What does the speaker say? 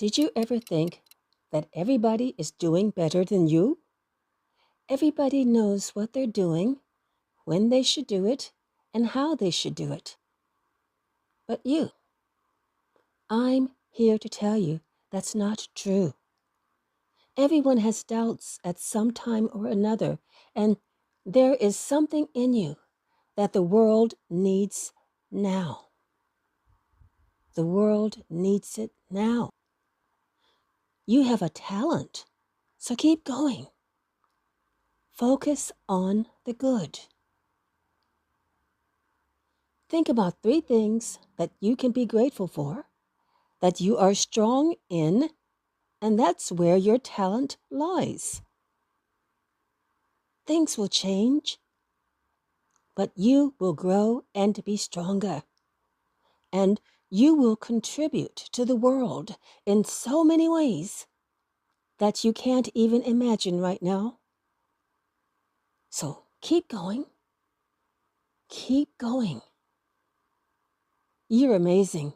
Did you ever think that everybody is doing better than you? Everybody knows what they're doing, when they should do it, and how they should do it. But I'm here to tell you that's not true. Everyone has doubts at some time or another, and there is something in you that the world needs now. The world needs it now. You have a talent, so keep going. Focus on the good. Think about 3 things that you can be grateful for, that you are strong in, and that's where your talent lies. Things will change, but you will grow and be stronger. And you will contribute to the world in so many ways that you can't even imagine right now. So keep going. Keep going. You're amazing.